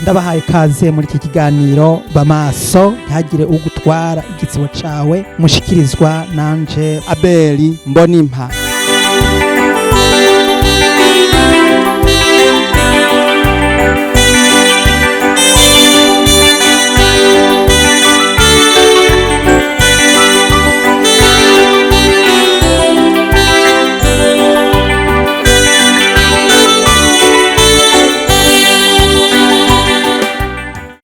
ndabahaye ikaze muri iki kiganiro bamaso ntihagire ugutwara igitsibo cawe mushikirizwa nanje Abeli Mbonimpa.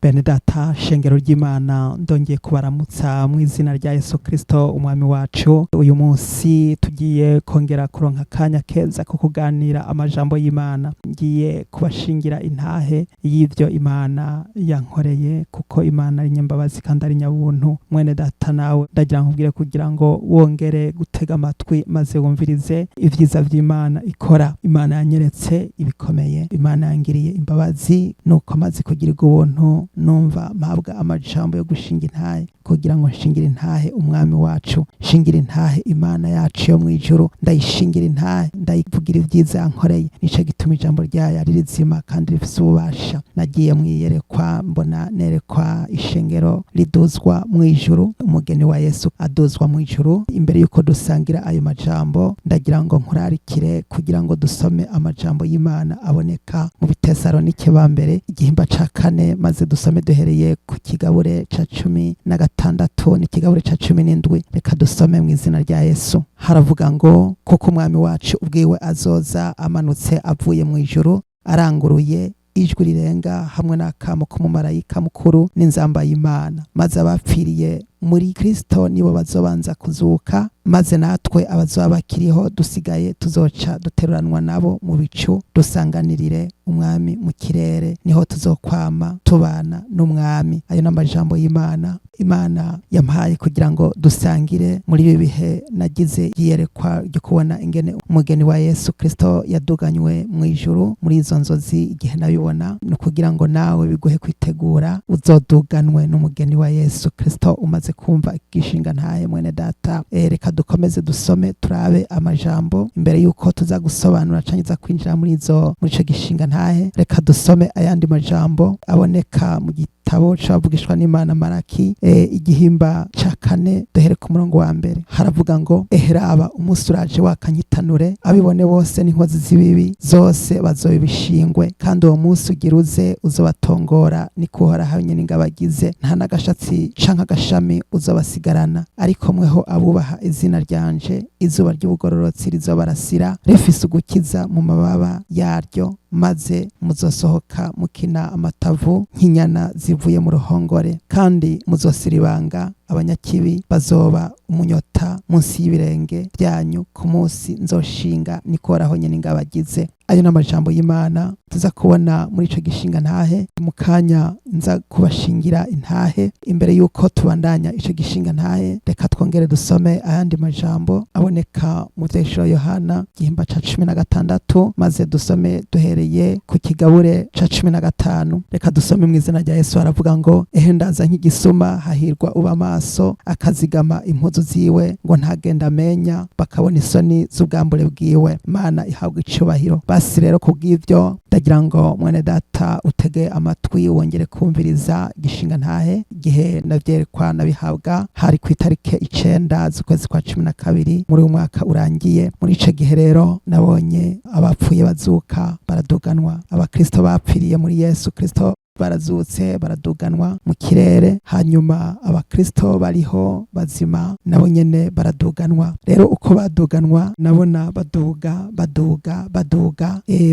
Bene data shengero ry'Imana ndongeye kubaramutsa mu izina rya Yesu Kristo umwami wacu. Uyu munsi tugiye kongera kuronka akanya keza ko kuganira amajambo y'Imana. Ngiye kubashingira intahe y'ivyo Imana yankoreye, kuko Imana ari nyambabazi kandi ari nyabuntu. Mwene data nawe ndagira nkubwire kugira ngo wongere gutega amatwi maze wumvirize ivyiza vy'Imana ikora. Imana yanyeretse ibikomeye, Imana yangiriye imbabazi, nuko amaze kugirirwa ubuntu numva mpabwa amajambo yo gushinga intahe kugira ngo nshingire intahe umwami wacu, nshingire intahe Imana yacu yo mwijuru, ndayishingira intahe, ndayivugira ivyiza yankoreye. Nico gituma ijambo ryayo ari rizima kandi rifise ububasha. Nagiye mwiyerekwa mbona nerekwa ishengero riduzwa mwijuru, umugeni wa Yesu aduzwa mwijuru. Imbere yuko dusangira ayo majambo ndagira ngo nkurarikire kugira ngo dusome amajambo y'Imana aboneka mu Bitesalonike ba mbere igihimba ca 4 maze dusome duhereye ku kigabure ca 16 n'ikigabure ca 17. Reka dusome mu izina rya Yesu. Haravuga ngo kuko umwami wacu ubwiwe azoza amanutse avuye mu ijuru, aranguruye ijwi rirenga hamwe n'akamo k'umumarayika mukuru n'inzamba y'Imana, maze abapfiriye muri Kristo nibo bazobanza kuzuka, maze natwe abazoba bakiriho dusigaye tuzoca duteruranwa nabo mu bicu dusanganirire umwami mu kirere, niho tuzokwama tubana n'umwami. Ayo n'amajambo y'Imana Imana yampaye kugira ngo dusangire muri ibi bihe nagize iyerekwa ryo kubona ingene umugeni wa Yesu Kristo yaduganywe mu ijuru. Muri izo nzozi igihe nabibona no kugira ngo nawe biguhe kwitegura uzoduganwe n'umugeni wa Yesu Kristo umaze kumva igishinga ntahe. Mwene data, reka dukomeze dusome turabe amajambo imbere yuko tuza gusobanura canke kwinjira muri ico gishinga ntahe. Reka dusome ayandi majambo aboneka mu gitabo c'abavugishwa n'Imana Maraki igihimba ca 4 duhere ku murongo wa mbere. Haravuga ngo eheraba umunsi uraje wakanyitanure, abibone bose n'inkozi z'ibibi zose bazobibishingwe, kandi uwo munsi ugiruze uzobatongora nikuhoraho nyene ingabagize, nta n'agashatsi canke agashami uzobasigarana. Ariko mweho abubaha izina ryanje, izuba ry'ubugororotsi rizobarasira rifise ugukiza mu mababa yaryo, maze muzosohoka mukina amatavu nk'inyana zivuye mu ruhongore, kandi muzosiribanga abanyakibi bazoba umunyota munsi y'ibirenge byanyu ku munsi nzoshinga nikoraho nyene ingabagize. Ayo n'amajambo y'Imana tuza kubona muri ico gishinga ntahe. Mu kanya nza kubashingira intahe. Imbere yuko tubandanya ico gishinga ntahe, reka twongere dusome ayandi majambo aboneka mu vyeshuro Yohana igihimba ca 16 maze dusome duhereye ku kigabure ca 15. Reka dusome mu izina rya Yesu. Haravuga ngo ehe ndaza nk'igisuma, hahirwa uba maso akazigama impuzu ziwe, ngo ntagenda amenya bakabona isoni z'ubwambure bwiwe. Imana ihabwa icubahiro. Basi rero kubw'ivyo ndagira ngo mwene data utege amatwi wongere kumviriza igishinga ntahe. Igihe navyerekwa nabihabwa hari ku itarike 9 z'ukwezi kwa 12 muri uyu mwaka urangiye. Muri ico gihe rero nabonye abapfuye bazuka baraduganwa, abakristo bapfiriye muri Yesu Kristo barazutse baraduganwa mu kirere, hanyuma abakristo bariho bazima nabo nyene baraduganwa. Rero uko baduganwa nabona baduga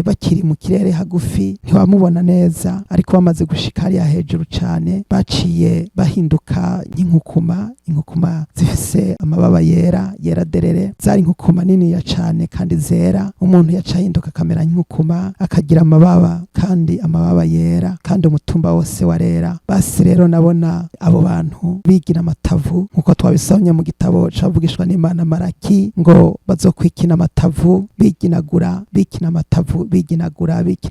bakiri mu kirere hagufi ntiwamubona neza, ariko bamaze gushika hariya hejuru cane baciye bahinduka nk'inkukuma. Inkukuma zifise amababa yera derere, zari inkukuma nini ya cane kandi zera. Umuntu yaca ahinduka akamera nk'inkukuma akagira amababa kandi amababa yera, kandi umutumba wose warera. Basi rero nabona abo bantu bigina amatavu nkuko twabisomye mu gitabo c'abavugishwa n'Imana Maraki, ngo bazokwikina amatavu biginagura, bikina amatavu bikina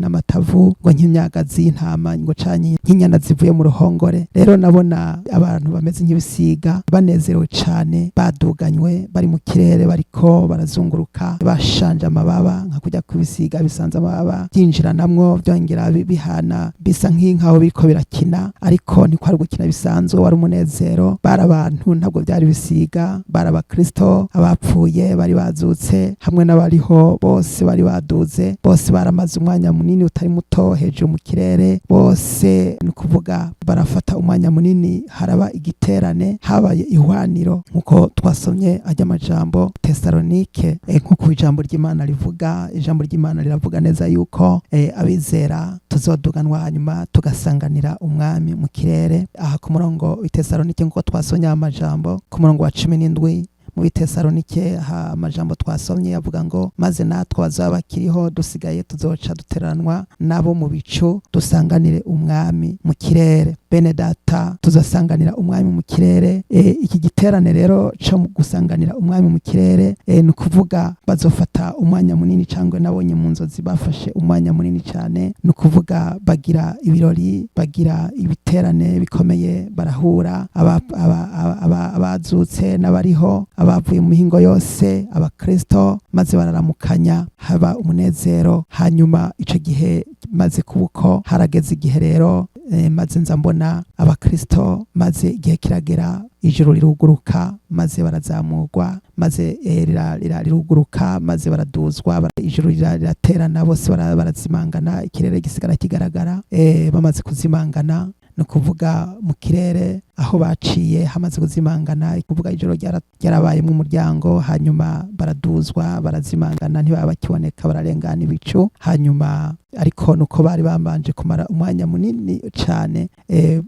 amatavu ngo nk'imyagazi y'intama, ngo canye nk'inyana zivuye mu ruhongore. Rero nabona abantu bameze nk'ibisiga banezerewe cane, baduganywe bari mu kirere, bariko barazunguruka bashanje amababa nka kujya kubisiga bisanze amababa byinjiranamwo byongera bihana, bisa ni nkaho biriko birakina, ariko ntikwari gukina bisanzwe, wari umunezero. Bari abantu ntabwo byari bisiga, bari abakristo, abapfuye bari bazutse hamwe n'abariho bose bari baduze, bose baramaze umwanya munini utari muto hejuru mu kirere, bose ni kuvuga barafata umwanya munini, haraba igiterane, habaye ihwaniro nk'uko twasomye ajya amajambo Tesalonike. Nk'uko ijambo ry'Imana rivuga, ijambo ry'Imana riravuga neza yuko abizera tuzoduganwa hanyuma tugasanganira umwami mu kirere. Aha ku murongo w'Itesalonike nk'uko twasomye amajambo ku murongo wa 17 mu Bitesalonike amajambo twasomye avuga ngo maze natwe bazaba bakiriho dusigaye tuzoca duteranwa nabo mu bicu dusanganire umwami mu kirere. Bene data, tuzasanganira umwami mu kirere. Iki giterane rero cyo gusanganira umwami mu kirere ni ukuvuga bazofata umwanya munini, cyangwa nabonye mu nzozi bafashe umwanya munini cyane, ni ukuvuga bagira ibirori, bagira ibiterane bikomeye, barahura abazutse n'abariho, abavuye mu mihingo yose, abakristo, maze bararamukanya, haba umunezero. Hanyuma ico gihe maze kubuko harageze igihe rero maze nza mbona abakristo, maze igihe kiragera, ijuru riruguruka, maze barazamurwa, maze riruguruka, maze baraduzwa, ijuru riraterana, bose barazimangana, ikirere gisigara kigaragara. Bamaze kuzimangana, ni ukuvuga mu kirere aho baciye hamaze kuzimangana, kuvuga ijoro ryarabayemo umuryango, hanyuma baraduzwa, barazimangana, ntibaba bakiboneka, bararengana ibicu. Hanyuma ariko nuko bari bambanje kumara umwanya munini cyane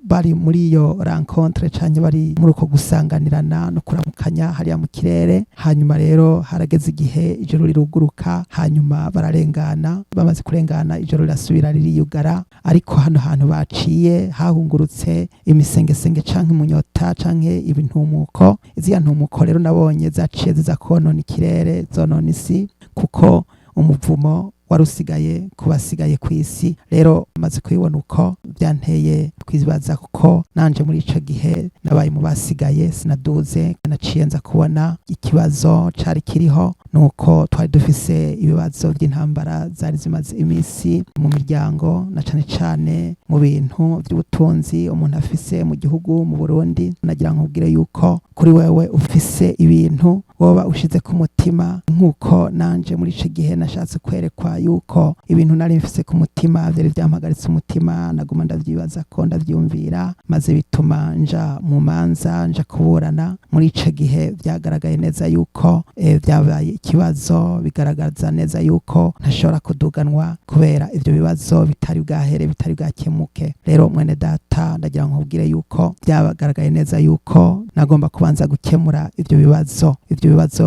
bari muri iyo rencontre, cyane bari muri uko gusanganirana no kuramukanya hariya mu kirere. Hanyuma rero harageze igihe ijoro riruguruka, hanyuma bararengana, bamaze kurengana ijoro rirasubira ririyugara. Ariko hano hantu baciye hahungurutse imisengesenge canke umunyota canke ibintumuko. Iziya ntumuko rero nabonye zaciye ziza konona ikirere, zonona isi, kuko umuvumo warusigaye kubasigaye ku isi. Rero maze kubibona uko byanteye kwibaza, kuko nanje muri ico gihe nabaye mu basigaye, sinaduze, naciye nza kubona ikibazo cari kiriho, nuko twari dufise ibibazo by'intambara zari zimaze imisi mu miryango, na cane cane mu bintu by'ubutunzi umuntu afise mu gihugu mu Burundi. Nagira nkubwire yuko kuri wewe ufise ibintu woba ushize ku mutima, nk'uko nanje muri ico gihe nashatse kwerekwa yuko ibintu nari mfise ku mutima byari byampagaritse umutima, naguma ndavyibaza ko ndavyumvira, maze bituma nja mu manza, nja kuburana. Muri ico gihe byagaragaye neza yuko byabaye ikibazo, bigaragaza neza yuko ntashobora kuduganwa kubera ivyo bibazo bitari bwahere, bitari bwakemuke. Rero mwene data, ndagira nkubwire yuko byagaragaye neza yuko nagomba kubanza gukemura ivyo bibazo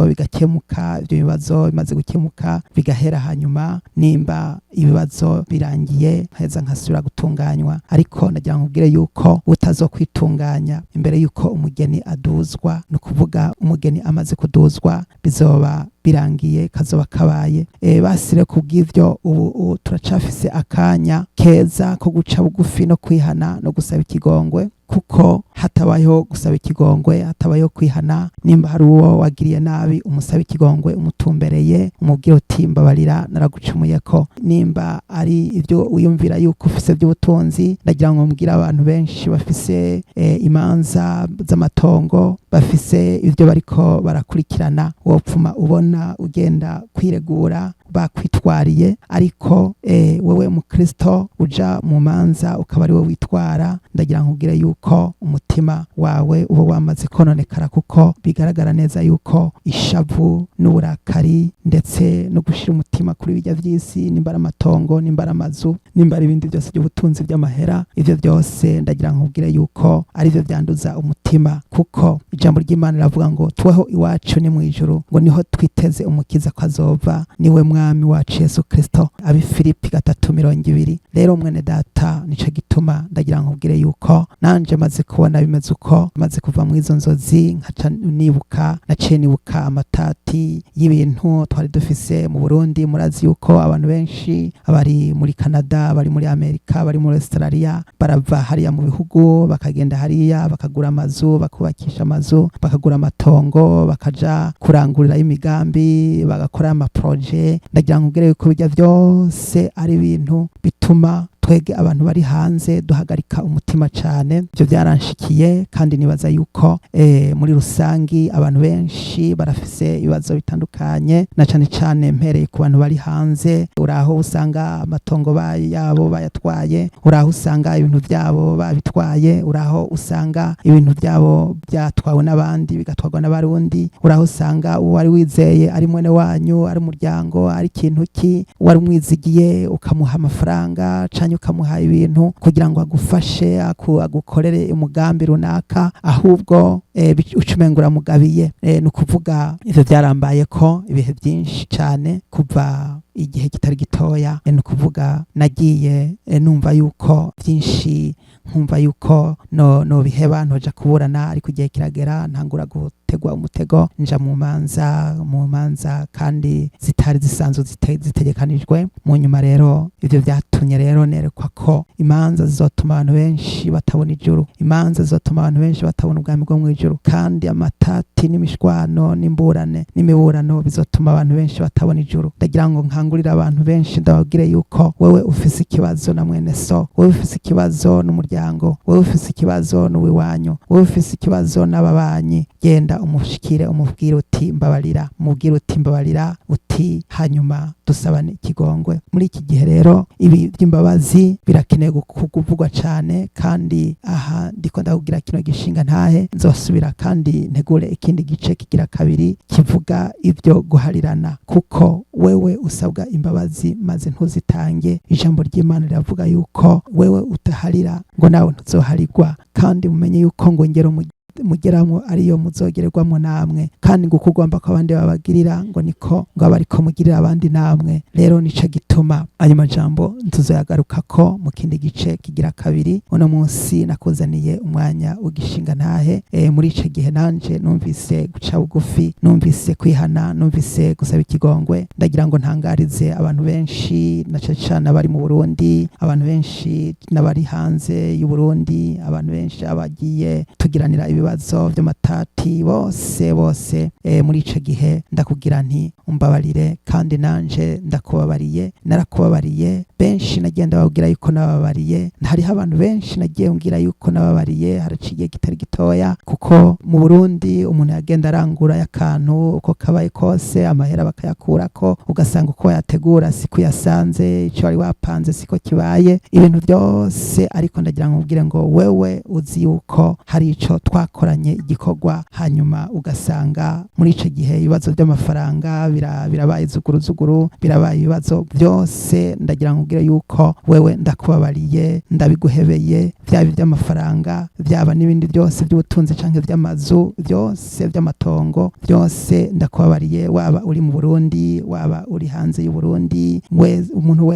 bigakemuka. Ivyo bibazo bimaze gukemuka bigahera, hanyuma nimba ibibazo birangiye heza nkasubira gutunganywa. Ariko ndagira nkubwire yuko utazokwitunganya imbere yuko umugeni aduzwa, ni ukuvuga umugeni amaze kuduzwa bizoba birangiye, kazoba kabaye. Basire kubw'ivyo ubu turacafise akanya keza ko guca bugufi no kwihana no gusaba ikigongwe, kuko hatabayeho gusaba ikigongwe, hatabayeho kwihana, nimba hari uwo wagiriye nabi, umusaba ikigongwe, umutumbereye, umubwire uti mbabarira naragucumuyeko. Nimba ari ivyo wiyumvira yuko ufise by'ubutunzi, ndagira ngo mbwira abantu benshi bafise imanza z'amatongo, bafise ivyo bariko barakurikirana, wopfuma ubona ugenda kwiregura bakwitwariye. Ariko wewe mukristo uja mu manza ukaba ari we witwara, ndagira nkubwire yuko umutima wawe uba wamaze kononekara, kuko bigaragara neza yuko ishavu n'uburakari ndetse no gushira umutima kuri bijya vy'isi, nimba amatongo, nimba amazu, nimba ibindi byose by'ubutunzi by'amahera, ivyo byose ndagira nkubwire yuko ari byo byanduza umutima. Kuko ijambo ry'Imana riravuga ngo tuweho iwacu ni mu ijuru, ngo niho twiteze umukiza ko azova, niwe mwami wacu Yesu Kristo. Abifilipi 3:20. Rero mwene data, nico gituma ndagira nkubwire yuko nanje maze kubona bimeze uko, maze kuva mu izo nzozi, nkaca nibuka amatati y'ibintu twari dufise mu Burundi. Murazi yuko abantu benshi abari muri Canada, bari muri Amerika, bari muri Australia, barava hariya mu bihugu bakagenda hariya bakagura amazu, bakubakisha amazu, bakagura amatongo, bakaja kurangurira imigambi, bagakora ama projet. Ndagira nkubwire yuko bijya byose ari ibintu bituma twege abantu bari hanze duhagarika umutima cane. Ivyo byaranshikiye kandi nibaza yuko muri rusangi abantu benshi barafise ibibazo bitandukanye, na cane cane mpereye ku bantu bari hanze. Uraho usanga amatongo yabo bayatwaye, uraho usanga ibintu byabo babitwaye, uraho usanga ibintu byabo byatwawe n'abandi bigatwarwa n'abarundi, uraho usanga uwari wizeye ari mwene wanyu, ari umuryango, ari ikintu ki wari umwizigiye ukamuha amafaranga canke ukamuha ibintu kugira ngo agufashe agukorere umugambi runaka, ahubwo ucumenga uramugabiye. Ni ukuvuga ivyo byarambaye ko ibihe byinshi cane kuva igihe kitari gitoya. Ni ukuvuga nagiye numva yuko byinshi, nkumva yuko no biheba ntoja kuburana, ariko igihe kiragera ntangura gutegwa umutego nja mu manza kandi zitari zisanzwe zitegekanijwe. Mu nyuma rero ivyo byatumye rero nerekwa ko imanza zizotuma abantu benshi batabona ijuru, imanza zizotuma abantu benshi batabona ubwami bwo mw'ijuru, kandi amatati n'imishwano n'imburane n'imiburano bizotuma abantu benshi batabona ijuru. Ndagira ngo nkangurira abantu benshi ndababwire yuko wewe ufise ikibazo na mwene so, wewe ufise ikibazo n'umuryango, wewe ufise ikibazo n'uwiwanyu, wewe ufise ikibazo n'ababanyi, genda umushikire umubwire uti mbabarira, umubwire uti mbabarira, uti hanyuma dusabane ikigongwe. Muri iki gihe rero ibi by'imbabazi birakeneye kuvugwa cane, kandi aha ndiko ndakubwira kino gishinga ntahe nzosubira kandi ntegure ikindi gice kigira kabiri kivuga ibyo guharirana, kuko wewe usabwa imbabazi maze ntuzitange. Ijambo ry'Imana riravuga yuko wewe utaharira ngo nawe ntuzoharirwa, kandi mumenye yuko ngo ngero mugeramwo ariyo muzogererwamwo namwe, kandi ngo uko ugomba ko abandi babagirira ngo niko ngo abariko mugirira abandi namwe. Rero nico gituma ayo majambo tuzoyagarukako mu kindi gice kigira kabiri. Uno munsi nakuzaniye umwanya w'igishinga ntahe. Muri ico gihe nanje numvise guca bugufi, numvise kwihana, numvise gusaba ikigongwe. Ndagira ngo ntangarize abantu benshi, na cane abari mu Burundi, abantu benshi n'abari hanze y'u Burundi, abantu benshi abagiye tugiranira ibibazo by'amatati, bose muri ico gihe ndakubwira nti umbabarire, kandi nanje ndakubabariye, narakubabariye. Benshi nagiye ndababwira yuko nababariye, hariho abantu benshi nagiye mbwira yuko nababariye haraciye kitari gitoya, kuko mu Burundi umuntu yagenda arangura y'akantu uko kabaye kose, amahera bakayakurako, ugasanga uko yategura siko yasanze, ico wari wapanze siko kibaye, ibintu byose. Ariko ndagira ngo ubwire ngo wewe uzi yuko hari ico twakoranye igikorwa, hanyuma ugasanga muri ico gihe ibibazo by'amafaranga birabaye zuguru, birabaye ibibazo byose. Ndagira ngo ubwire yuko wewe ndakubabariye, ndabiguhebeye, byaba iby'amafaranga, byaba n'ibindi byose by'ubutunzi canke by'amazu, byose by'amatongo, byose ndakubabariye. Waba uri mu Burundi, waba uri hanze y'u Burundi, umuntu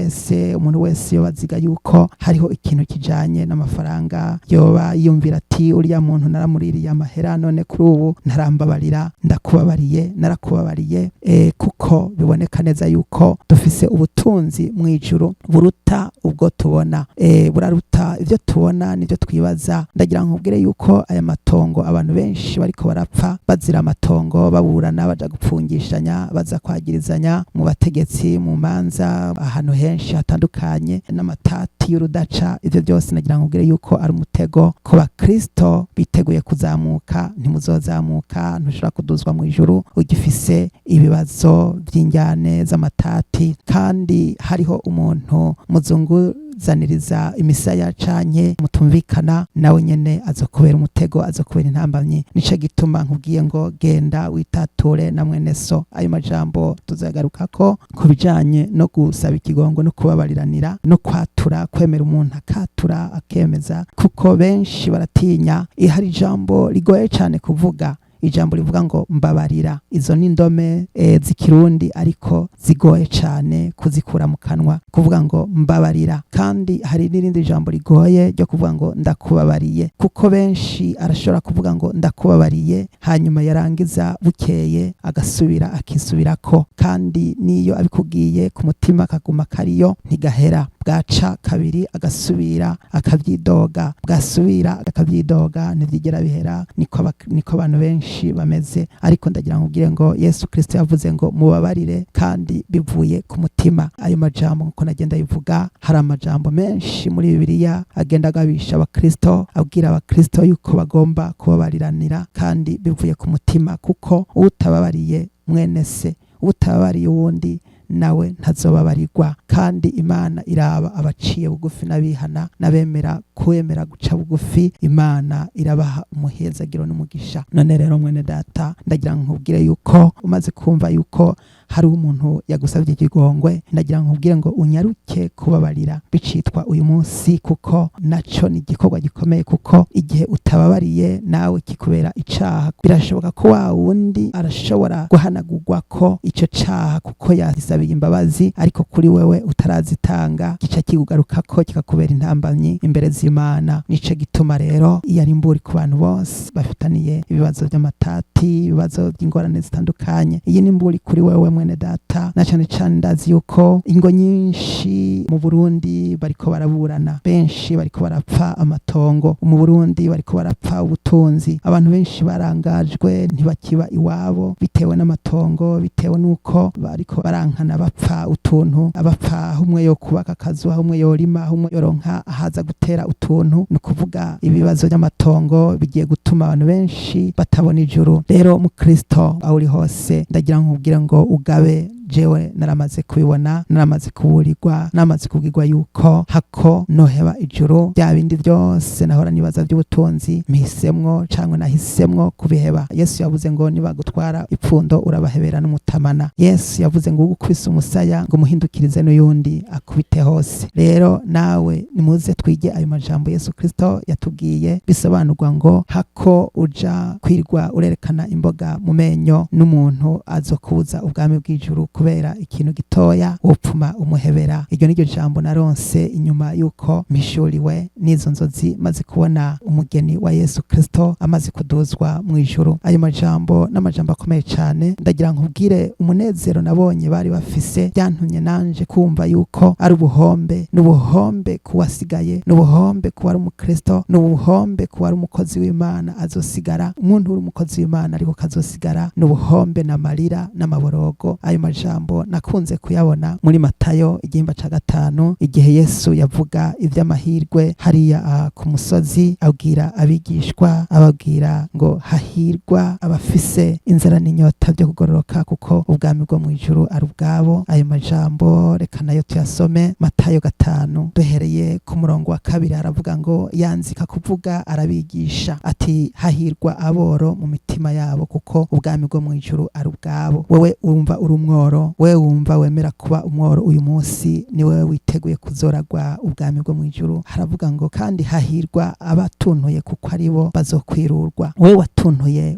wese yobaziga yuko hariho ikintu kijanye n'amafaranga, yoba yumvira ati uriya muntu naramuririye amahera none kuri ubu ntarambabarira, ndakubabariye, narakubabariye. Kuko biboneka neza yuko dufise ubutunzi mw'ijuru buruta ubwo tubona, buraruta ivyo tubona n'ivyo twibaza. Ndagira ngo ubwire yuko aya matongo abantu benshi bariko barapfa bazira amatongo, baburana, baja gupfungishanya, baza kwagirizanya mu bategetsi, mu manza, ahantu henshi hatandukanye, n'amatati y'urudaca. Ivyo byose nagira ngo ubwire yuko ari umutego ku bakristo biteguye kuzamuka. Ntimuzozamuka, ntushobora kuduzwa mu ijuru ugifise ibibazo by'injyane z'amatati, kandi hariho umuntu muzunguzaniriza imisaya canke mutumvikana, nawe nyene azokubera umutego, azokubera intambamyi. Nico gituma nkubwiye ngo genda witature na mwene so. Ayo majambo tuzagarukako ku bijanye no gusaba ikigongo no kubabariranira no kwatura, kwemera umuntu akatura akemeza, kuko benshi baratinya. Ihari ijambo rigoye cane kuvuga, ijambo rivuga ngo mbabarira. Izo ni indome z'ikirundi ariko zigoye cane kuzikura mu kanwa, kuvuga ngo mbabarira. Kandi hari n'irindi jambo rigoye ryo kuvuga ngo ndakubabariye, kuko benshi arashobora kuvuga ngo ndakubabariye, hanyuma yarangiza bukeye agasubira akisubirako, kandi niyo abikubwiye ku mutima kaguma kariyo ntigahera. bwaca kabiri agasubira akavyidoga, bwasubira akavyidoga, ntivyigera bihera. Niko abantu benshi bameze, ariko ndagira ngo ubwire ngo Yesu Kristo yavuze ngo mubabarire kandi bivuye ku mutima. Ayo majambo nkuko nagenda yivuga, hari amajambo menshi muri Bibiliya agenda agabisha abakristo, abwira abakristo yuko bagomba kubabariranira kandi bivuye ku mutima, kuko utababariye mwene se, utababariye uwundi nawe ntazobabarirwa. Kandi Imana iraba abaciye bugufi n'abihana n'abemera kwemera guca bugufi, Imana irabaha umuhezagiro n'umugisha. None rero mwene data, ndagira ngo nkubwire yuko umaze kumva yuko hari umuntu yagusabye ikigongwe, ndagira ngo nkubwire ngo unyaruke kubabarira bicitwa uyu munsi, kuko naco ni igikorwa gikomeye, kuko igihe utababariye nawe kikubera icaha. Birashoboka ko wa wundi arashobora guhanagurwa ko ico caha kuko yasabiye imbabazi, ariko kuri wewe utarazitanga gica kikugarukako kikakubera intambamyi imbere z'Imana. Nico gituma rero iyo ari imburi ku bantu bose bafitaniye ibibazo by'amatati, ibibazo by'ingorane zitandukanye, iyi ni imburi kuri wewe mwene data. Na cane cane ndazi yuko ingo nyinshi mu Burundi bariko baraburana, benshi bariko barapfa amatongo mu Burundi, bariko barapfa ubutunzi. Abantu benshi barangajwe ntibakiba iwabo bitewe n'amatongo, bitewe nuko bariko barankana bapfa utuntu, abapfa umwe yo kubaka akazu, umwe yorima, umwe yoronka ahaza gutera utuntu. Ni kuvuga ibibazo by'amatongo bigiye gutuma abantu benshi batabona ijuru. Rero mu Kristo aho uri hose, ndagira ngo nkubwire ngo ugabe. Jewe naramaze kubibona, naramaze kuburirwa, naramaze kubwirwa yuko hako noheba ijuru, bya bindi byose nahora nibaza by'ubutunzi mpisemwo cyangwa nahisemwo kubiheba. Yesu yavuze ngo nibagutwara ipfundo urabahebera n'umutamana. Yesu yavuze ngo ugukubise umusaya ngo muhindukirize n'uyundi akubite hose. Rero nawe nimuze twige ayo majambo Yesu Kristo yatubwiye, bisobanurwa ngo hako uja kwirwa urerekana imboga mu menyo n'umuntu azokuza ubwami bw'ijuru kubera ikintu gitoya, wopfuma umuhebera. Iryo niryo jambo naronse inyuma yuko mishuriwe n'izo nzozi, maze kubona umugeni wa Yesu Kristo amaze kuduzwa mu ijuru. Ayo majambo n'amajambo akomeye cyane, ndagira nkubwire umunezero nabonye bari bafise, byantumye nanje kumva yuko ari ubuhombe, n'ubuhombe kuwasigaye, n'ubuhombe kuba ari umukristo, n'ubuhombe kuba ari umukozi w'Imana azosigara. Umuntu uri umukozi w'Imana ariko kazosigara, n'ubuhombe n'amarira n'amaborogo. Ayo majambo nakunze kuyabona muri Matayo igihimba ca 5, igihe Yesu yavuga ivy'amahirwe hariya ku musozi, abwira abigishwa, ababwira ngo hahirwa abafise inzara n'inyota byo kugororoka, kuko ubwami bwo mu ijuru ari ubwabo. Ayo majambo reka nayo tuyasome. Matayo 5 duhereye ku murongo wa 2 haravuga ngo yanzika kuvuga arabigisha ati hahirwa aboro mu mitima yabo, kuko ubwami bwo mu ijuru ari ubwabo. Wewe urumva uri umworo, wewe wumva wemera kuba umworo uyu munsi, ni wewe witeguye kuzoragwa ubwami bwo mu ijuru. Haravuga ngo kandi hahirwa abatuntuye, kuko aribo bazokwirurwa. Wewe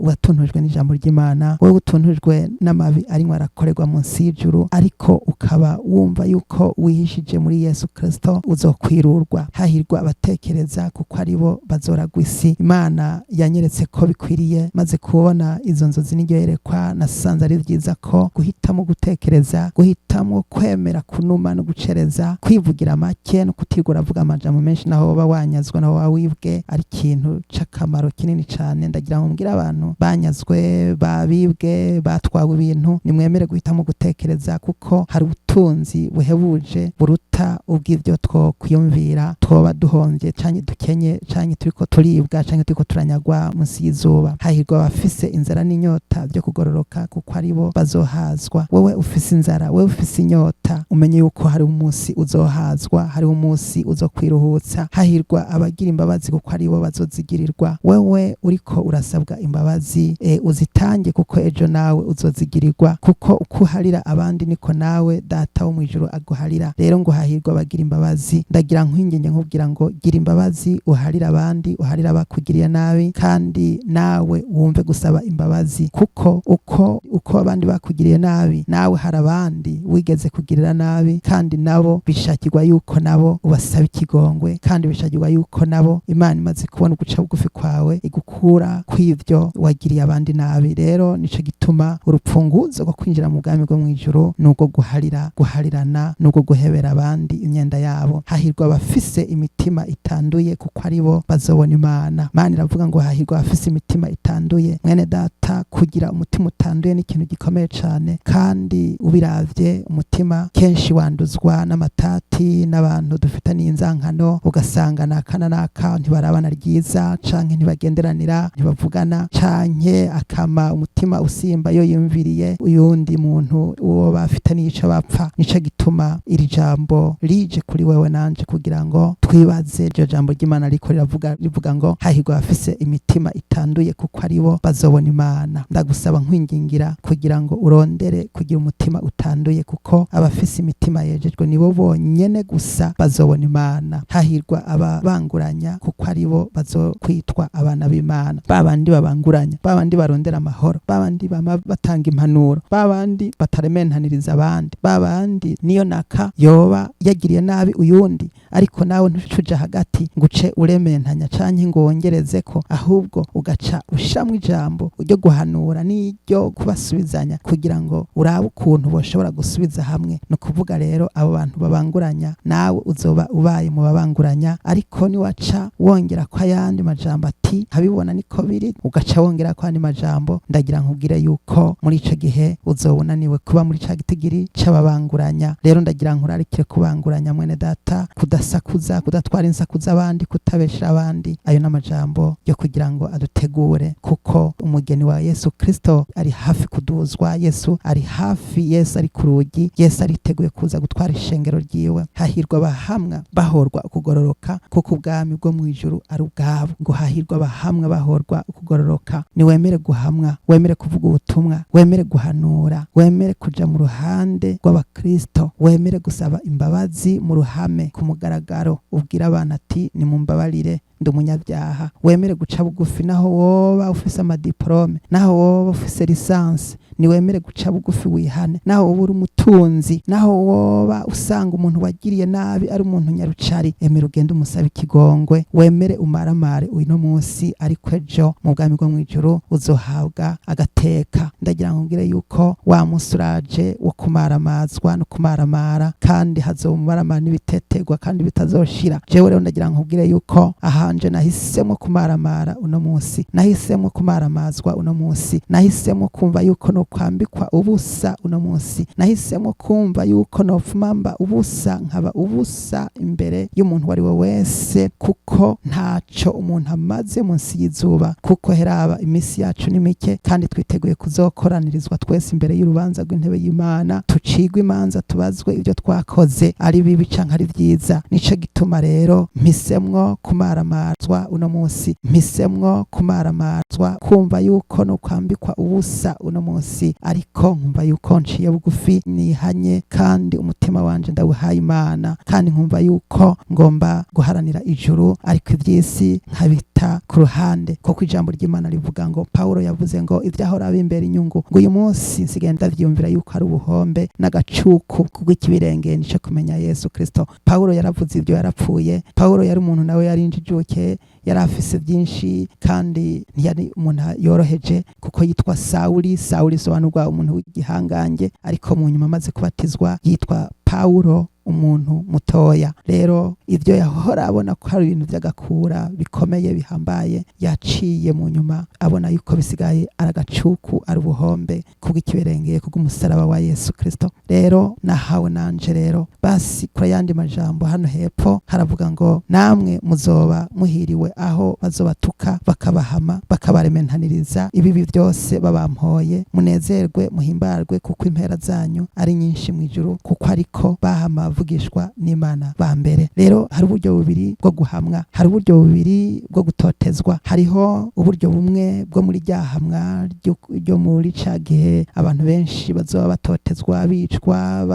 watujwe n'ijambo ry'Imana, wewe utuntujwe n'amabi arimo arakorerwa munsi y'ijuru, ariko ukaba wumva yuko wihishije muri Yesu Kristo, uzokwirurwa. Hahirwa abatekereza, kuko aribo bazoragwa isi. Imana yanyeretse ko bikwiriye, maze kubona izo nzozi n'iryo yerekwa, nasanze ari byiza ko guhitamo gutekereza, guhitamo kwemera kunuma no gucereza, kwivugira make no kutigura avuga amajambo menshi naho baba wanyazwe, naho wawibwe, ari ikintu c'akamaro kinini cyane. Ndagira ngo mbwira abantu banyazwe, babibwe, batwawe ibintu, nimwemere guhitamo gutekereza, kuko hari ubutunzi buhebuje buruta ubw'ivyo twokwiyumvira twoba duhomvye canke dukenye canke turiko turibwa canke turiko turanyagwa munsi y'izuba. Hahirwa abafise inzara n'inyota byo kugororoka, kuko aribo bazohazwa. Wewe ufise inzara, wewe ufise inyota, umenye yuko hari umunsi uzohazwa, hari umunsi uzokwiruhutsa. Hahirwa abagira imbabazi, kuko aribo bazozigirirwa. Wewe uriko urasabwa imbabazi, uzitange, kuko ejo nawe uzozigirirwa, kuko ukuharira abandi niko nawe data wo mu ijuru aguharira. Rero ngo hahirwa abagira imbabazi. Ndagira nkwinginge nkubwira ngo gira imbabazi, uharira abandi, uharira abakugiriye nabi, kandi nawe wumve gusaba imbabazi, kuko uko abandi bakugiriye nabi, nawe hari abandi wigeze kugirira nabi, kandi nabo bishakirwa yuko nabo ubasaba ikigongwe, kandi bishakirwa yuko nabo Imana imaze kubona uguca bugufi kwawe igukura kubw'ivyo wagiriye abandi nabi. Rero nico gituma urupfunguzo rwo kwinjira mu bwami bwo mw'ijuru nubwo guharirana nubwo guhebera abandi imyenda yabo. Hahirwa abafise imitima itanduye kuko aribo bazobona Imana. Imana iravuga ngo hahirwa abafise imitima itanduye. Mwene data, kugira umutima utanduye ni ikintu gikomeye cane, kandi ubiravye umutima kenshi wanduzwa n'amatati n'abantu dufitaniye inzankano, ugasanga nakana naka ntibarabana ryiza canke ntibagenderanira, ntibavugana, canke akama umutima usimba iyo yumviriye uyundi muntu uwo bafitaniye ico bapfa. Nico gituma iri jambo rije kuri wewe nanje kugira ngo twibaze iryo jambo ry'Imana ariko rivuga ngo hahirwa abafise imitima itanduye kuko aribo bazobona Imana. Ndagusaba nkwingingira kugira ngo urondere kugira umutima utanduye, kuko abafise imitima yejejwe nibo bonyene gusa bazobona Imana. Hahirwa ababanguranya kuko aribo bazokwitwa abana b'Imana. Babandi babanguranya, babandi barondera amahoro, babandi bama batanga impanuro, babandi batarementaniriza abandi, babandi niyo naka yoba yagiriye nabi uyundi ariko nawe ntucuja hagati nguce urementanya canke ngo wongerezeko, ahubwo ugaca ushiramwo ijambo ryo guhanura n'iryo kubasubizanya kugira ngo urabe ukuntu boshobora gusubiza hamwe. No kuvuga rero abo bantu babanguranya nawe uzoba ubaye mu babanguranya, ariko niwaca wongera ko ayandi majambo ati habibona niko biri, ugaca wongera ko andi majambo, ndagira nkubwire yuko muri ico gihe uzobunaniwe kuba muri ca gitigiri c'ababanguranya. Rero ndagira nkurarikire kubanguranya mwene data, kudasakuza, kudatwara insakuza abandi, kutabeshera abandi. Ayo n'amajambo yo kugira ngo adutegure, kuko umugeni wa Yesu Kristo ari hafi kuduzwa. Yesu ari hafi, Yesu ari ku rugi, Yesu ariteguye kuza gutwara ishengero ryiwe. Hahirwa abahamwa bahorwa ukugororoka, kuko ubwami bwo mw'ijuru ari ubwabo. Ngo hahirwa abahamwa bahorwa ukugororoka. Ni wemere guhamwa, wemere kuvuga ubutumwa, wemere guhanura, wemere kuja mu ruhande rw'abakristo, wemere gusaba imbabazi mu ruhame ku mugaragaro, ubwira abantu ati nimumbabarire ndi umunyabyaha. Wemere guca bugufi naho woba ufise amadiplome, naho woba ufise lisansi, ni wemere guca bugufi wihane. Naho woba uri umutunzi, naho woba usanga umuntu wagiriye nabi ari umuntu nyarucari, emera ugende umusaba ikigongwe, wemere umaramare uno munsi, ariko ejo mu bwami bwo mw'ijuru uzohabwa agateka. Ndagira nkubwire yuko wa munsi uraje wo kumaramazwa no kumaramara, kandi hazomumaramara n'ibitetegwa kandi bitazoshira. Jewe rero ndagira nkubwire yuko ahanje nahisemo kumaramara uno munsi, nahisemo kumaramazwa uno munsi, nahisemo kumva yuko no kwambikwa ubusa uno munsi, nahisemo kumva yuko nofumamba ubusa, nkaba ubusa imbere y'umuntu wari we wese, kuko ntaco umuntu amaze munsi y'izuba. Kuko heraba imisi yacu ni mike, kandi twiteguye kuzokoranirizwa twese imbere y'urubanza rw'intebe y'Imana, tucigwe imanza, tubazwe ibyo twakoze ari bibi canke ari vyiza. Nico gituma rero mpisemwo kumaramazwa uno munsi, mpisemwo kumaramazwa kumva yuko no kwambikwa ubusa uno munsi, ariko nkumva yuko nciye bugufi nihanye, kandi umutima wanje ndawuhaye Imana, kandi nkumva yuko ngomba guharanira ijuru, ariko ivy'isi nkabita ku ruhande. Kuko ijambo ry'Imana rivuga ngo, Pawulo yavuze ngo ivyahora bimbera inyungu, ngo uyu munsi nsigaye ndavyumvira yuko ari ubuhombe n'agacuku kubw'ikibirengeye nico kumenya Yesu Kristo. Pawulo yaravuze ibyo, yarapfuye. Pawulo yari umuntu nawe yarinjijuke, yari afise byinshi, kandi ntiyari umuntu yoroheje, kuko yitwa Sawuli. Sawuli sobanurwa umuntu w'igihangange, ariko mu nyuma amaze kubatizwa yitwa Pawulo, umuntu mutoya. Rero ivyo yahora abona ko hari ibintu vy'agakura bikomeye bihambaye, yaciye mu nyuma abona yuko bisigaye aragacuku, ari ubuhombe kubw'ikiberengeye kubw'umusaraba wa Yesu Kristo. Rero nahawe nanje rero basi kuri yandi majambo hano hepfo haravuga ngo, namwe muzoba muhiriwe aho bazobatuka bakabahama bakabarementaniriza ibibi byose babampoye. Munezerwe muhimbarwe, kuko impera zanyu ari nyinshi mw'ijuru, kuko ariko bahama vugishwa n'Imana ba mbere. Rero hari uburyo bubiri bwo guhamwa, hari uburyo bubiri bwo gutotezwa. Hariho uburyo bumwe bwo muri ryahamwa ryo muri ca gihe abantu benshi bazoba batotezwa, bicwa,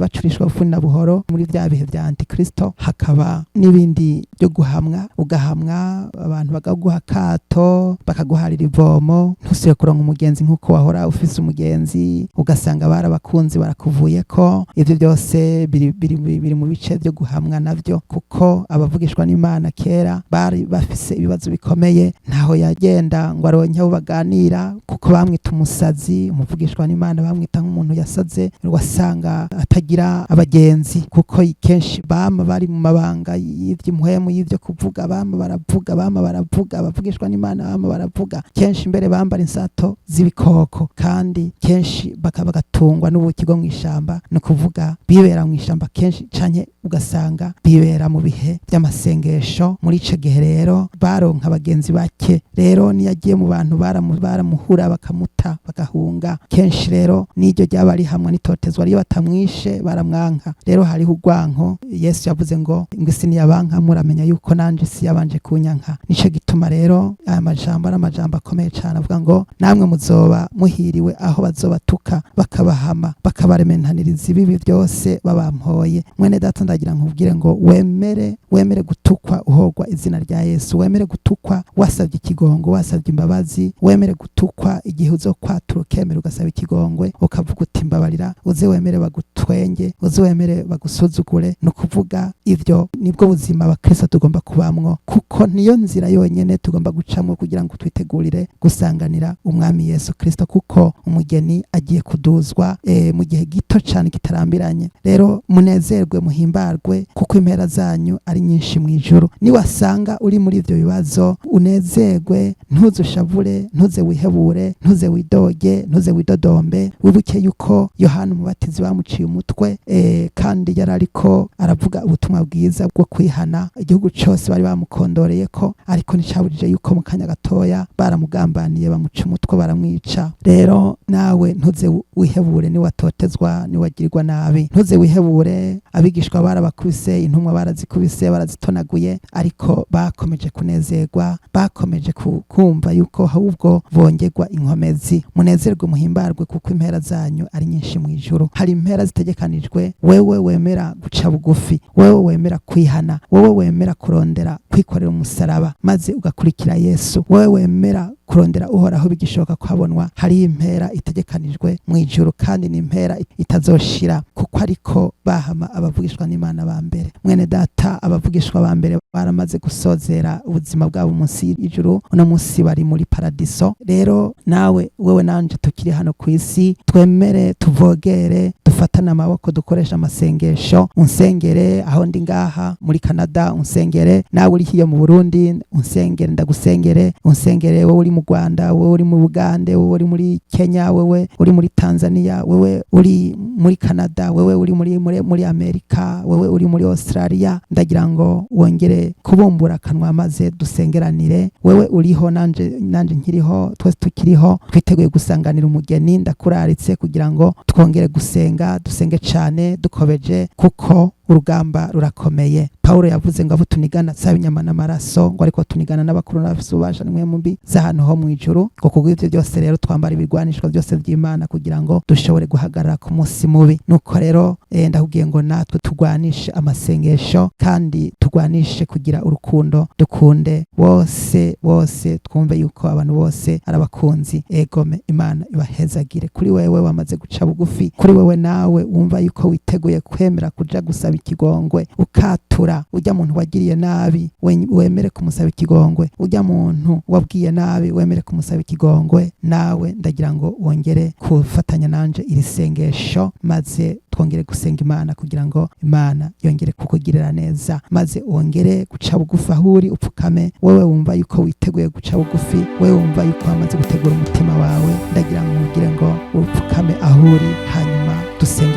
bacurishwa bufuni na buhoro muri vya bihe vya Antikristo. Hakaba n'ibindi byo guhamwa, ugahamwa abantu bakaguha akato, bakaguharira ivomo, ntusire kuronka umugenzi nk'uko wahora ufise umugenzi, ugasanga barabakunzi barakuvuyeko. Ivyo byose biri mu bice byo guhamwa navyo, kuko abavugishwa n'Imana kera bari bafise ibibazo bikomeye, ntaho yagenda ngo aronke abo baganira kuko bamwita umusazi. Umuvugishwa n'Imana bamwita nk'umuntu yasaze, wasanga atagira abagenzi kuko kenshi bama bari mu mabanga y'ivy'impwemu y'ivyo kuvuga, bama baravuga abavugishwa n'Imana bama baravuga, kenshi mbere bambara insato z'ibikoko, kandi kenshi bagatungwa n'ubuki bwo mw'ishamba, no kuvuga bibera mw'ishamba kenshi, canke ugasanga bibera mu bihe by'amasengesho. Muri ico gihe rero baronka abagenzi bake, rero niyagiye mu bantu baramuhura bakamuta bagahunga. Kenshi rero n'iryo ryaba ari hamwe n'itotezwa, iyo batamwishe baramwanka. Rero hariho urwanko. Yesu yavuze ngo isi niyabanka muramenya yuko nanje isi yabanje kunyanka. Nico gituma rero aya majambo ari amajambo akomeye cyane, avuga ngo namwe muzoba muhiriwe aho bazobatuka bakabahama bakabarementaniriza ibibi byose babampoye. Mwene data ndagira nkubwire ngo wemere gutukwa uhogwa izina rya Yesu, wemere gutukwa wasabye ikigongo, wasabye imbabazi, wemere gutukwa igihe uzokwatura ukemera ugasaba ikigongwe ukavuga uti mbabarira, uze wemere bagutwenge, uze wemere bagusuzugure. No kuvuga ivyo nibwo buzima abakristo tugomba kubamwo, kuko niyo nzira yonyene tugomba gucamwo kugira ngo twitegurire gusanganira umwami Yesu Kristo, kuko umugeni agiye kuduzwa mu gihe gito cyane kitarambiranye. Rero munezerwe muhimbarwe, kuko impera zanyu ari nyinshi mu ijuru. Niwasanga uri muri ivyo bibazo unezerwe, ntuze ushavure, ntuze wihebure, ntuze widoge, ntuze widodombe. Wibuke yuko Yohana umubatizi bamuciye umutwe, kandi yari ariko aravuga ubutumwa bwiza bwo kwihana. Igihugu cyose bari bamukondoreye ko, ariko nicabujije yuko mu kanya gatoya baramugambaniye bamuca umutwe baramwica. Rero nawe ntuze wihebure niwatotezwa, niwagirirwa nabi, ntuze wihebure. Abigishwa barabakubise, intumwa barazikubise, barazitonaguye, ariko bakomeje kunezerwa, bakomeje kumva yuko ahubwo bongerwa inkomezi. Munezerwe muhimbarwe, kuko impera zanyu ari nyinshi mu ijuru. Hari impera zitegekanijwe. Wewe wemera guca bugufi, wewe wemera kwihana, wewe wemera kurondera kwikorera umusaraba maze ugakurikira Yesu, wewe wemera kurondera uhoraho bigishoboka kwabonwa, hari impera itegekanijwe mu ijuru, kandi ni impera itazoshira, kuko ariko bahama abavugishwa n'Imana ba mbere. Mwene data, abavugishwa ba mbere baramaze gusozera ubuzima bwabo munsi y'ijuru, uno munsi bari muri paradiso. Rero nawe wewe nanje tukiri hano ku isi, twemere tuvogere, dufatane amaboko, dukoresha amasengesho. Unsengere aho ndi ngaha muri Canada, unsengere nawe uri hiyo mu Burundi, unsengere, ndagusengere. Unsengere wowe uri mu Rwanda, wowe uri mu Bugande, wowe uri muri Kenya, wowe uri muri Tanzania, wowe uri muri Canada, wowe uri muri Amerika, wowe uri muri Australia. Ndagira ngo wongere kubumbura akanwa maze dusengeranire. Wewe uriho, nanje nkiriho, twese tukiriho, twiteguye gusanganira umugeni. Ndakuraritse kugira ngo twongere gusenga, dusenge cyane dukobeje, kuko urugamba rurakomeye. Paulo yavuze ngo abo tunigana saba inyama n'amaraso, ngo ariko tunigana n'abakuru n'abafise ububasha nimwe mumbi z'ahantu ho mu ijuru. Ngo kubw'ivyo byose rero twambara ibigwanishwa byose by'Imana kugira ngo dushobore guhagarara ku munsi mubi. Nuko rero ndakubwiye ngo natwe tugwanishe amasengesho, kandi tugwanishe kugira urukundo, dukunde bose twumve yuko abantu bose arabakunzi. Egome, Imana ibahezagire. Kuri wewe wamaze guca bugufi, kuri wewe nawe wumva yuko witeguye kwemera kuja gusaba ikigongwe, ukatura ujya muntu wagiriye nabi, wemere kumusaba ikigongwe. Ujya muntu wabwiye nabi, wemere kumusaba ikigongwe. Nawe ndagira ngo wongere kufatanya nanje iri sengesho, maze twongere gusenga Imana kugira ngo Imana yongere kukugirira neza, maze wongere guca bugufi aho uri, upfukame. Wewe wumva yuko witeguye guca bugufi, wewe wumva yuko wamaze gutegura umutima wawe, ndagira ngo ubwire ngo upfukame aho uri, hanyuma dusenga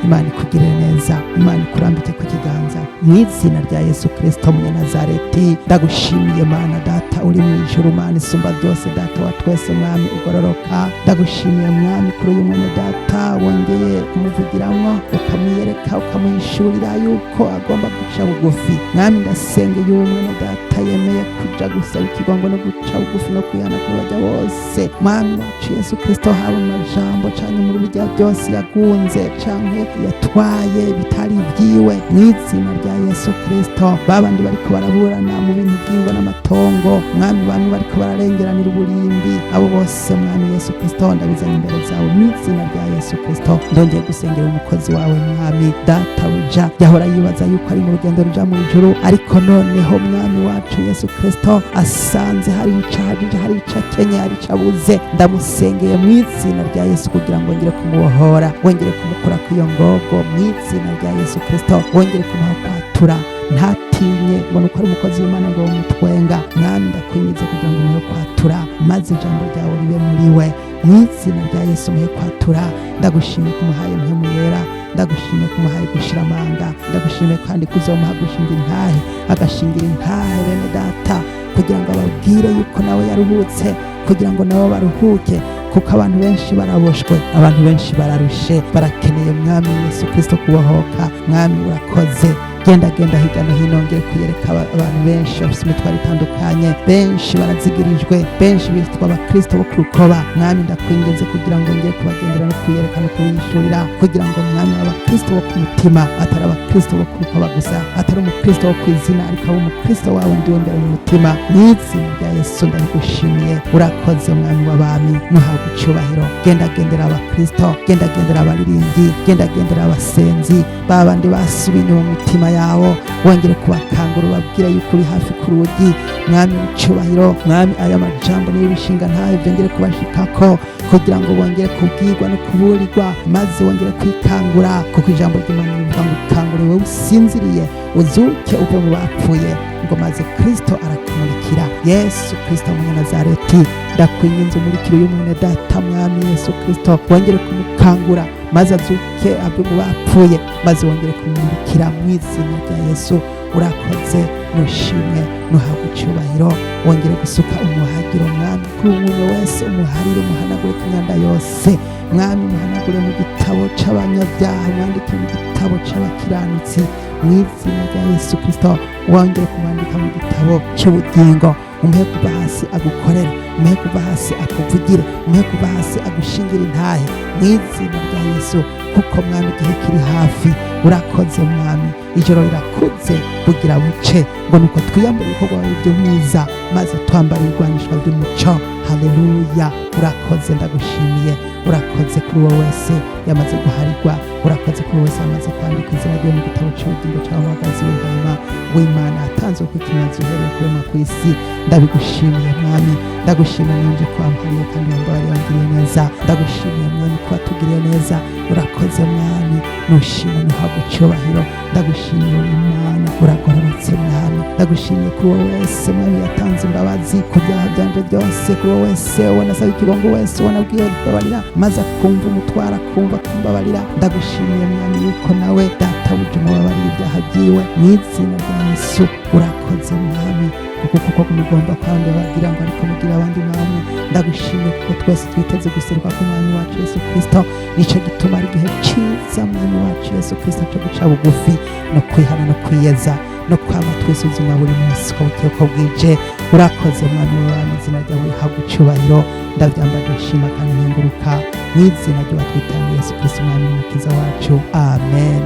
Imana ikugirire neza, Imana ikurambike ku kiganza mu izina rya Yesu Kristo Munyanazareti. Ndagushimiye Mana Data uri mu ijuru, Mana isumba byose, Data wa twese, Mwami ugororoka. Ndagushimiye Mwami kuri uyu mwene Data wongeye kumuvugiramwo, ukamwiyereka, ukamuhishurira yuko agomba guca bugufi. Mwami ndasengeye uyu mwene Data data yemeye kuja gusaba ikigongo no guca bugufi no kwihana kuri barya bose. Mwami wacu Yesu Kristo, haba amajambo canke mu birya byose yagunze canke yatwaye bitari ibyiwe, mu izina rya Yesu Kristo, babandi bariko baraburana mu bintu by'ingo n'amatongo, mwami bamwe bariko bararengeranira uburimbi, abo bose mwami Yesu Kristo ndabizanye imbere zawe mu izina rya Yesu Kristo. Ndongeye gusengera umukozi wawe mwami databuja yahora yibaza yuko ari mu rugendo ruja mu ijuru, ariko noneho mwami wacu Yesu Kristo asanze hari icahagije, hari icakenye, hari icabuze. Ndamusengeye mu izina rya Yesu kugira ngo wongere kumubohora, wongere kumukura ku iyo ngogo mu izina rya Yesu Kristo, wongere kumuha kwatura ntatinye ngo nuko ari umukozi w'Imana ngo wumutwenga. Mwami ndakwingize kugira ngo umuhe kwatura, maze ijambo ryawe ribe muri we mu izina rya Yesu. Umuhe kwatura, ndagushimiye ko umuhaye mpemu yera, ndagushimiye ko umuhaye gushira amanga, ndagushimiye kandi kuzomuha gushinga intahe, agashingira intahe bene data, kugira ngo ababwire yuko nawe yaruhutse, kugira ngo nabo baruhuke, kuko abantu benshi baraboshwe, abantu benshi bararushe, barakeneye mwami Yesu Kristo kubohoka. Mwami urakoze, genda hirya no hino, ngere kuyereka abantu benshi bafite imitwaro itandukanye, benshi barazigirijwe, benshi bitwa abakristo bo ku rukoba. Mwami ndakwinginze kugira ngo ngere kubagendera no kuyereka no kubishurira, kugira ngo mwami abakristo bo ku mutima, atari abakristo bo ku rukoba gusa, atari umukristo wo kwizina, ariko abo umukristo wawe ndiwe mbere mu mutima. Mu izina rya Yesu ndabigushimiye, urakoze mwami w'abami, muhabwe icyubahiro. Gendera abakristo, gendera abaririmbyi, gendera abasenzi, babandi basubiye inyuma mu mitima yawo, wongere kubakangura ubabwira yuko uri hafi ku rugi. Mwami w'icyubahiro, mwami aya majambo niyo bishinga ntayo byongere kubashikako, kugira ngo bongere kubwirwa no kuburirwa, maze wongere kwikangura, kuko ijambo ry'Imana rivuga ngo ukangure wowe usinziriye, uzuke uve mu bapfuye, ngo maze Kristo arakumurikira. Yesu Kristo Munyanazareti, ndakwinginze umurikire uyu mwene data mwami Yesu Kristo, wongere kumukangura maze azuke ave mu bapfuye, maze wongere kumurikira mu izina rya Yesu. Urakoze, nushimwe, nuhabwe icyubahiro, wongere gusuka umuhagiro mwami kuri umuntu wese, umuharire, umuhanagure ku myanda yose mwami, umuhanagure mu gitabo c'abanyabyaha, mwandike mu gitabo c'abakiranutsi mu izina rya Yesu Kristo. Wongere kumwandika mu gitabo cy'ubugingo, umuhe kuva hasi agukorere, umuhe kuva hasi akuvugire, umuhe kuva hasi agushingire intahe mu izina rya Yesu, kuko mwami igihe kiri hafi. Urakoze mwami, ijoro rirakuze bugira buce, ngo nuko twiyambure ibikorwa byawe by'umwiza, maze twambare irwanishwa ry'umuco. Haleluya, urakoze, ndagushimiye. Urakoze kuri uwo wese yamaze guharirwa, urakoze kuri uwo wese yamaze kwandika izina rye mu gitabo cy'ubugingo cy'abamagazi w'intama w'Imana, atanzwe ku ikimenyetso uhereye kurema ku isi. Ndabigushimiye mwami, ndagushimiye nanje ko wampariye kandi wambabariye, wangiriye neza. Ndagushimiye mwami ko watugiriye neza, urakoze mwami, nushimwe, nuhabwe icyubahiro. Ndagushimiye Imana, uragororotse mwami. Ndagushimiye kuri uwo wese mwami yatanze imbabazi ku byaha byanje byose, kuri uwo wese ubona asaba ikigongo, wese ubona abwiye kubabarira, maze akumva umutwara, akumva kumbabarira. Ndagushimiye mwami yuko nawe databuja umubabarira ibyaha byiwe mu izina rya Yesu. Urakoze mwami, kuko kumugomba kandi bagira ngo ariko mugira abandi mwami. Ndagushimiye kuko twese twiteze guseruka ku mwami wacu Yesu Kristo, nico gituma ari igihe ciza mwami wacu Yesu Kristo cyo guca bugufi no kwihana no kwiyeza no kwama twisuzuma buri munsi ko bukiye ko bwije. Urakoze mwami w'abami, izina ryawe rihabwe icyubahiro. Ndabyambaje nshima kandi nkenguruka mu izina ry'uwatwitangiye Yesu Kristo umwami n'umukiza wacu, amen.